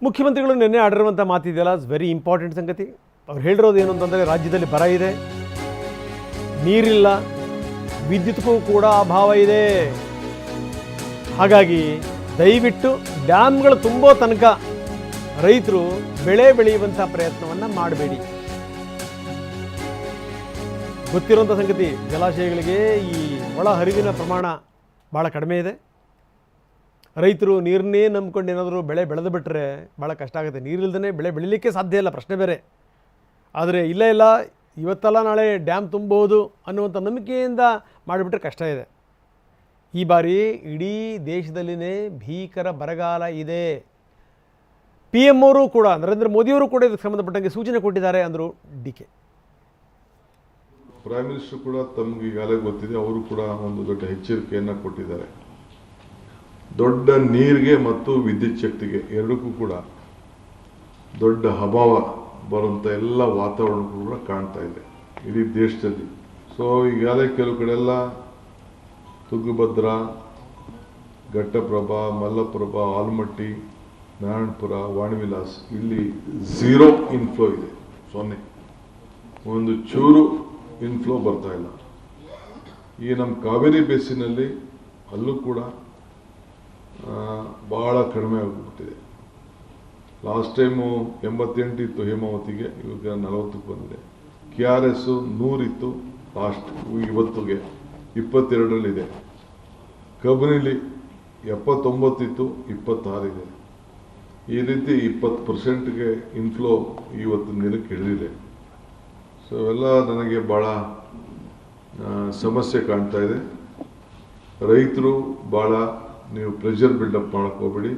ಮುಖ್ಯಮಂತ್ರಿಗಳು ನಿನ್ನೆ ಆಡಿರುವಂಥ ಮಾತಿದೆಯಲ್ಲ, it's very important ಸಂಗತಿ. ಅವ್ರು ಹೇಳಿರೋದು ಏನು ಅಂತಂದರೆ, ರಾಜ್ಯದಲ್ಲಿ ಬರ ಇದೆ, ನೀರಿಲ್ಲ, ವಿದ್ಯುತ್ಗೂ ಕೂಡ ಅಭಾವ ಇದೆ. ಹಾಗಾಗಿ ದಯವಿಟ್ಟು ಡ್ಯಾಮ್ಗಳು ತುಂಬೋ ತನಕ ರೈತರು ಬೆಳೆ ಬೆಳೆಯುವಂಥ ಪ್ರಯತ್ನವನ್ನು ಮಾಡಬೇಡಿ. ಗೊತ್ತಿರುವಂಥ ಸಂಗತಿ, ಜಲಾಶಯಗಳಿಗೆ ಈ ಒಳ ಹರಿವಿನ ಪ್ರಮಾಣ ಭಾಳ ಕಡಿಮೆ ಇದೆ. ರೈತರು ನೀರನ್ನೇ ನಂಬ್ಕೊಂಡು ಏನಾದರೂ ಬೆಳೆ ಬೆಳೆದು ಬಿಟ್ಟರೆ ಭಾಳ ಕಷ್ಟ ಆಗುತ್ತೆ. ನೀರಿಲ್ದೇ ಬೆಳೆ ಬೆಳಿಲಿಕ್ಕೆ ಸಾಧ್ಯ ಇಲ್ಲ, ಪ್ರಶ್ನೆ ಬೇರೆ. ಆದರೆ ಇಲ್ಲ ಇವತ್ತಲ್ಲ ನಾಳೆ ಡ್ಯಾಮ್ ತುಂಬಬಹುದು ಅನ್ನುವಂಥ ನಂಬಿಕೆಯಿಂದ ಮಾಡಿಬಿಟ್ರೆ ಕಷ್ಟ ಇದೆ. ಈ ಬಾರಿ ಇಡೀ ದೇಶದಲ್ಲಿನೇ ಭೀಕರ ಬರಗಾಲ ಇದೆ. PM ಅವರು ಕೂಡ, ನರೇಂದ್ರ ಮೋದಿಯವರು ಕೂಡ ಇದಕ್ಕೆ ಸಂಬಂಧಪಟ್ಟಂಗೆ ಸೂಚನೆ ಕೊಟ್ಟಿದ್ದಾರೆ ಅಂದರು DK. ಪ್ರೈಮ್ ಮಿನಿಸ್ಟರ್ ಕೂಡ ತಮ್ಗೆ ಈಗಾಗಲೇ ಗೊತ್ತಿದೆ, ಅವರು ಕೂಡ ಒಂದು ದೊಡ್ಡ ಎಚ್ಚರಿಕೆಯನ್ನು ಕೊಟ್ಟಿದ್ದಾರೆ. ದೊಡ್ಡ ನೀರಿಗೆ ಮತ್ತು ವಿದ್ಯುತ್ ಶಕ್ತಿಗೆ ಎರಡಕ್ಕೂ ಕೂಡ ದೊಡ್ಡ ಅಭಾವ ಬರುವಂಥ ಎಲ್ಲ ವಾತಾವರಣಗಳು ಕೂಡ ಕಾಣ್ತಾ ಇದೆ ಇಡೀ ದೇಶದಲ್ಲಿ. ಸೊ ಈಗಾಗಲೇ ಕೆಲವು ಕಡೆಲ್ಲ ತುಂಗಭದ್ರಾ, ಘಟ್ಟಪ್ರಭಾ, ಮಲ್ಲಪ್ರಭಾ, ಆಲ್ಮಟ್ಟಿ, ನಾರಾಯಣಪುರ, ವಾಣಿವಿಲಾಸ್ ಇಲ್ಲಿ 0 ಇನ್ಫ್ಲೋ ಇದೆ, 0. ಒಂದು ಚೂರು ಇನ್ಫ್ಲೋ ಬರ್ತಾ ಇಲ್ಲ. ಈ ನಮ್ಮ ಕಾವೇರಿ ಬೇಸಿನಲ್ಲಿ ಅಲ್ಲೂ ಕೂಡ ಭಾಳ ಕಡಿಮೆ ಆಗಿಬಿಟ್ಟಿದೆ. ಲಾಸ್ಟ್ ಟೈಮು 88 ಇತ್ತು ಹೇಮಾವತಿಗೆ, ಇವಾಗ 40ಕ್ಕೆ ಬಂದಿದೆ. KRS 100 ಇತ್ತು ಲಾಸ್ಟ್, ಇವತ್ತಿಗೆ 22ರಲ್ಲಿದೆ. ಕಬಿನಿಲಿ 79 ಇತ್ತು, 26 ಇದೆ. ಈ ರೀತಿ 20%ಗೆ ಇನ್ಫ್ಲೋ ಇವತ್ತಿನ ದಿನಕ್ಕೆ ಹಿಡಿದಿದೆ. ಸೊ ಇವೆಲ್ಲ ನನಗೆ ಭಾಳ ಸಮಸ್ಯೆ ಕಾಣ್ತಾ ಇದೆ. ರೈತರು ಭಾಳ ನೀವು ಪ್ರೆಷರ್ ಬಿಲ್ಡಪ್ ಮಾಡಕ್ಕೆ ಹೋಗ್ಬೇಡಿ.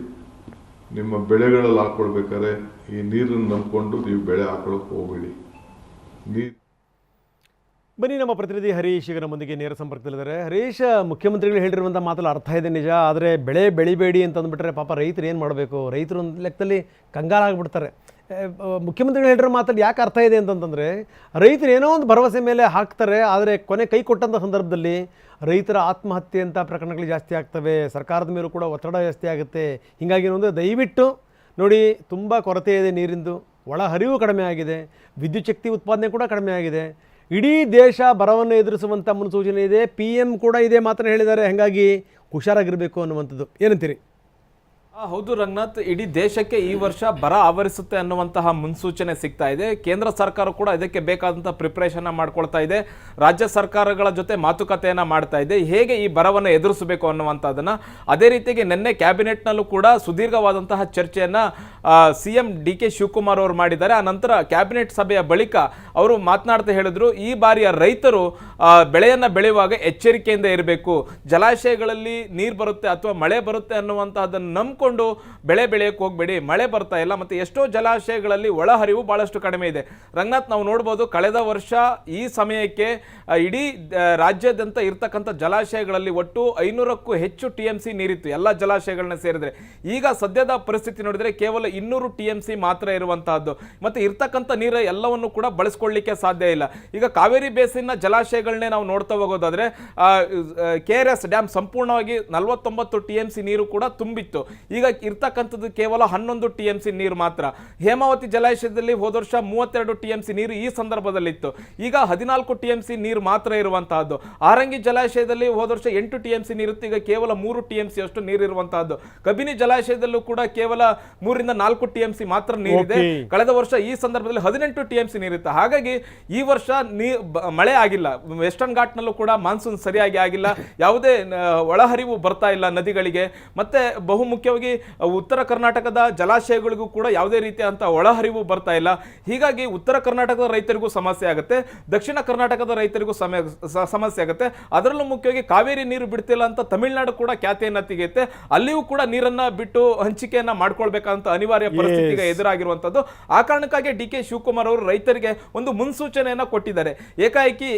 ನಿಮ್ಮ ಬೆಳೆಗಳಲ್ಲಿ ಹಾಕ್ಕೊಳ್ಬೇಕಾದ್ರೆ ಈ ನೀರನ್ನು ನಂಬಿಕೊಂಡು ನೀವು ಬೆಳೆ ಹಾಕೊಳ್ಳೋಕೆ ಹೋಗ್ಬೇಡಿ. ಬನ್ನಿ, ನಮ್ಮ ಪ್ರತಿನಿಧಿ ಹರೀಶ್ ಈಗ ನಮ್ಮೊಂದಿಗೆ ನೇರ ಸಂಪರ್ಕದಲ್ಲಿದ್ದಾರೆ. ಹರೀಶ್, ಮುಖ್ಯಮಂತ್ರಿಗಳು ಹೇಳಿರುವಂಥ ಮಾತಲ್ಲಿ ಅರ್ಥ ಇದೆ ನಿಜ, ಆದರೆ ಬೆಳೆ ಬೆಳಿಬೇಡಿ ಅಂತಂದ್ಬಿಟ್ರೆ ಪಾಪ ರೈತರು ಏನು ಮಾಡಬೇಕು? ರೈತರು ಒಂದು ಲೆಕ್ಕದಲ್ಲಿ ಕಂಗಾಲಾಗ್ಬಿಡ್ತಾರೆ. ಮುಖ್ಯಮಂತ್ರಿಗಳು ಹೇಳಿರೋ ಮಾತಲ್ಲಿ ಯಾಕೆ ಅರ್ಥ ಇದೆ ಅಂತಂತಂದರೆ, ರೈತರು ಏನೋ ಒಂದು ಭರವಸೆ ಮೇಲೆ ಹಾಕ್ತಾರೆ, ಆದರೆ ಕೊನೆ ಕೈ ಕೊಟ್ಟಂಥ ಸಂದರ್ಭದಲ್ಲಿ ರೈತರ ಆತ್ಮಹತ್ಯೆ ಅಂತ ಪ್ರಕರಣಗಳು ಜಾಸ್ತಿ ಆಗ್ತವೆ, ಸರ್ಕಾರದ ಮೇಲೂ ಕೂಡ ಒತ್ತಡ ಜಾಸ್ತಿ ಆಗುತ್ತೆ. ಹೀಗಾಗಿ ಏನಂದರೆ ದಯವಿಟ್ಟು ನೋಡಿ, ತುಂಬ ಕೊರತೆ ಇದೆ ನೀರಿಂದು, ಒಳ ಹರಿವು ಕಡಿಮೆ ಆಗಿದೆ, ವಿದ್ಯುತ್ ಶಕ್ತಿ ಉತ್ಪಾದನೆ ಕೂಡ ಕಡಿಮೆ ಆಗಿದೆ. ಇಡೀ ದೇಶ ಬರವನ್ನು ಎದುರಿಸುವಂಥ ಮುನ್ಸೂಚನೆ ಇದೆ. PM ಕೂಡ ಇದೇ ಮಾತನ್ನು ಹೇಳಿದ್ದಾರೆ. ಹಾಗಾಗಿ ಹುಷಾರಾಗಿರಬೇಕು ಅನ್ನುವಂಥದ್ದು. ಏನಂತೀರಿ? ಹೌದು ರಂಗನಾಥ್, ಇಡೀ ದೇಶಕ್ಕೆ ಈ ವರ್ಷ ಬರ ಆವರಿಸುತ್ತೆ ಅನ್ನುವಂತಹ ಮುನ್ಸೂಚನೆ ಸಿಗ್ತಾ ಇದೆ. ಕೇಂದ್ರ ಸರ್ಕಾರ ಕೂಡ ಇದಕ್ಕೆ ಬೇಕಾದಂತಹ ಪ್ರಿಪರೇಷನ್ ಮಾಡ್ಕೊಳ್ತಾ ಇದೆ. ರಾಜ್ಯ ಸರ್ಕಾರಗಳ ಜೊತೆ ಮಾತುಕತೆಯನ್ನ ಮಾಡ್ತಾ ಇದೆ, ಹೇಗೆ ಈ ಬರವನ್ನು ಎದುರಿಸಬೇಕು ಅನ್ನುವಂಥದ್ದನ್ನ. ಅದೇ ರೀತಿಯಾಗಿ ನಿನ್ನೆ ಕ್ಯಾಬಿನೆಟ್ನಲ್ಲೂ ಕೂಡ ಸುದೀರ್ಘವಾದಂತಹ ಚರ್ಚೆಯನ್ನ CM DK ಶಿವಕುಮಾರ್ ಅವರು ಮಾಡಿದ್ದಾರೆ. ಆ ನಂತರ ಕ್ಯಾಬಿನೆಟ್ ಸಭೆಯ ಬಳಿಕ ಅವರು ಮಾತನಾಡ್ತಾ ಹೇಳಿದ್ರು, ಈ ಬಾರಿಯ ರೈತರು ಬೆಳೆಯನ್ನ ಬೆಳೆಯುವಾಗ ಎಚ್ಚರಿಕೆಯಿಂದ ಇರಬೇಕು. ಜಲಾಶಯಗಳಲ್ಲಿ ನೀರು ಬರುತ್ತೆ ಅಥವಾ ಮಳೆ ಬರುತ್ತೆ ಅನ್ನುವಂತಹದನ್ನು ನಂಬಿಕೊಂಡು ಬೆಳೆ ಬೆಳೆಯಕ್ಕೆ ಹೋಗಬೇಡಿ. ಮಳೆ ಬರ್ತಾ ಇಲ್ಲ, ಮತ್ತೆ ಎಷ್ಟೋ ಜಲಾಶಯಗಳಲ್ಲಿ ಒಳಹರಿವು ಬಹಳಷ್ಟು ಕಡಿಮೆ ಇದೆ. ರಂಗನಾಥ್, ನಾವು ನೋಡ್ಬೋದು, ಕಳೆದ ವರ್ಷ ಈ ಸಮಯಕ್ಕೆ ಇಡೀ ರಾಜ್ಯಾದ್ಯಂತ ಇರ್ತಕ್ಕಂಥ ಜಲಾಶಯಗಳಲ್ಲಿ ಒಟ್ಟು 500ಕ್ಕೂ ಹೆಚ್ಚು TMC ನೀರಿತ್ತು, ಎಲ್ಲ ಜಲಾಶಯಗಳನ್ನ ಸೇರಿದ್ರೆ. ಈಗ ಸದ್ಯದ ಪರಿಸ್ಥಿತಿ ನೋಡಿದ್ರೆ ಕೇವಲ 200 TMC ಮಾತ್ರ ಇರುವಂತಹದ್ದು. ಮತ್ತೆ ಇರ್ತಕ್ಕಂಥ ನೀರು ಎಲ್ಲವನ್ನು ಕೂಡ ಬಳಸ್ಕೊಳ್ಳಿಕ್ಕೆ ಸಾಧ್ಯ ಇಲ್ಲ. ಈಗ ಕಾವೇರಿ ಬೇಸಿನ ಜಲಾಶಯಗಳನ್ನೇ ನಾವು ನೋಡ್ತಾ ಹೋಗೋದಾದ್ರೆ, KRS ಡ್ಯಾಮ್ ಸಂಪೂರ್ಣವಾಗಿ 49 TMC ನೀರು ಕೂಡ ತುಂಬಿತ್ತು. ಈಗ ಇರ್ತಕ್ಕಂಥದ್ದು ಕೇವಲ 11 TMC ನೀರು ಮಾತ್ರ. ಹೇಮಾವತಿ ಜಲಾಶಯದಲ್ಲಿ ಹೋದ ವರ್ಷ 32 TMC ನೀರು ಈ ಸಂದರ್ಭದಲ್ಲಿತ್ತು, ಈಗ 14 TMC ನೀರು ಮಾತ್ರ ಇರುವಂತಹದ್ದು. ಆರಂಗಿ ಜಲಾಶಯದಲ್ಲಿ ಹೋದ ವರ್ಷ 8 TMC ನೀರಿತ್ತು, ಈಗ ಕೇವಲ 3 TMC ಅಷ್ಟು ನೀರು ಇರುವಂತಹದ್ದು. ಕಬಿನಿ ಜಲಾಶಯದಲ್ಲೂ ಕೂಡ ಕೇವಲ 3 ರಿಂದ 4 TMC ಮಾತ್ರ ನೀರಿದೆ. ಕಳೆದ ವರ್ಷ ಈ ಸಂದರ್ಭದಲ್ಲಿ 18 TMC ನೀರಿತ್ತು. ಹಾಗಾಗಿ ಈ ವರ್ಷ ಮಳೆ ಆಗಿಲ್ಲ. ವೆಸ್ಟರ್ನ್ ಘಾಟ್ನಲ್ಲೂ ಕೂಡ ಮಾನ್ಸೂನ್ ಸರಿಯಾಗಿ ಆಗಿಲ್ಲ, ಯಾವುದೇ ಒಳಹರಿವು ಬರ್ತಾ ಇಲ್ಲ ನದಿಗಳಿಗೆ. ಮತ್ತೆ ಬಹುಮುಖ್ಯವಾಗಿ ಉತ್ತರ ಕರ್ನಾಟಕದ ಜಲಾಶಯಗಳಿಗೂ ಕೂಡ ಯಾವುದೇ ರೀತಿಯಂತ ಒಳಹರಿವು ಬರ್ತಾ ಇಲ್ಲ. ಹೀಗಾಗಿ ಉತ್ತರ ಕರ್ನಾಟಕದ ರೈತರಿಗೂ ಸಮಸ್ಯೆ ಆಗುತ್ತೆ, ದಕ್ಷಿಣ ಕರ್ನಾಟಕದ ರೈತರಿಗೂ ಸಮಸ್ಯೆ ಆಗುತ್ತೆ. ಅದರಲ್ಲೂ ಮುಖ್ಯವಾಗಿ ಕಾವೇರಿ ನೀರು ಬಿಡ್ತಿಲ್ಲ ಅಂತ ತಮಿಳುನಾಡು ಕೂಡ ಖ್ಯಾತಿಯನ್ನ ತೆಗೆಯುತ್ತೆ. ಅಲ್ಲಿಯೂ ಕೂಡ ನೀರನ್ನ ಬಿಟ್ಟು ಹಂಚಿಕೆಯನ್ನ ಮಾಡ್ಕೊಳ್ಬೇಕಂತ ಅನಿವಾರ್ಯ ಪರಿಸ್ಥಿತಿಗೆ ಎದುರಾಗಿರುವಂತದ್ದು. ಆ ಕಾರಣಕ್ಕಾಗಿ DK ಶಿವಕುಮಾರ್ ಅವರು ರೈತರಿಗೆ ಒಂದು ಮುನ್ಸೂಚನೆಯನ್ನ ಕೊಟ್ಟಿದ್ದಾರೆ. ಏಕಾಏಕಿ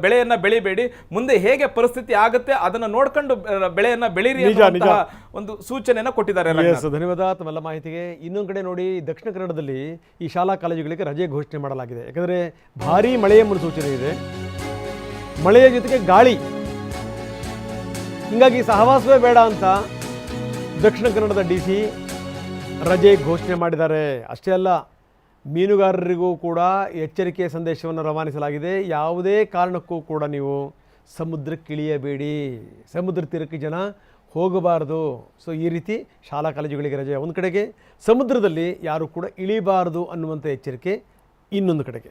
ಬೆಳೆಯನ್ನ ಬೆಳಿಬೇಡಿ, ಮುಂದೆ ಹೇಗೆ ಪರಿಸ್ಥಿತಿ ಆಗುತ್ತೆ ಅದನ್ನ ನೋಡ್ಕೊಂಡು ಬೆಳೆಯನ್ನ ಬೆಳೀರಿ ಅನ್ನುವಂತಹ ಒಂದು ಸೂಚನೆಯನ್ನ ಕೊಟ್ಟಿದ್ದಾರೆ. ಧನ್ಯವಾದ ತಮ್ಮೆಲ್ಲ ಮಾಹಿತಿಗೆ. ಇನ್ನೊಂದು ಕಡೆ ನೋಡಿ, ದಕ್ಷಿಣ ಕನ್ನಡದಲ್ಲಿ ಈ ಶಾಲಾ ಕಾಲೇಜುಗಳಿಗೆ ರಜೆ ಘೋಷಣೆ ಮಾಡಲಾಗಿದೆ. ಯಾಕಂದರೆ ಭಾರೀ ಮಳೆಯ ಮುನ್ಸೂಚನೆ ಇದೆ, ಮಳೆಯ ಜೊತೆಗೆ ಗಾಳಿ. ಹೀಗಾಗಿ ಸಹವಾಸವೇ ಬೇಡ ಅಂತ ದಕ್ಷಿಣ ಕನ್ನಡದ DC ರಜೆ ಘೋಷಣೆ ಮಾಡಿದ್ದಾರೆ. ಅಷ್ಟೇ ಅಲ್ಲ, ಮೀನುಗಾರರಿಗೂ ಕೂಡ ಎಚ್ಚರಿಕೆಯ ಸಂದೇಶವನ್ನು ರವಾನಿಸಲಾಗಿದೆ. ಯಾವುದೇ ಕಾರಣಕ್ಕೂ ಕೂಡ ನೀವು ಸಮುದ್ರಕ್ಕಿಳಿಯಬೇಡಿ, ಸಮುದ್ರ ತೀರಕ್ಕೆ ಜನ ಹೋಗಬಾರ್ದು. ಸೊ ಈ ರೀತಿ ಶಾಲಾ ಕಾಲೇಜುಗಳಿಗೆ ರಜೆ ಒಂದು ಕಡೆಗೆ, ಸಮುದ್ರದಲ್ಲಿ ಯಾರು ಕೂಡ ಇಳಿಬಾರ್ದು ಅನ್ನುವಂಥ ಎಚ್ಚರಿಕೆ ಇನ್ನೊಂದು ಕಡೆಗೆ.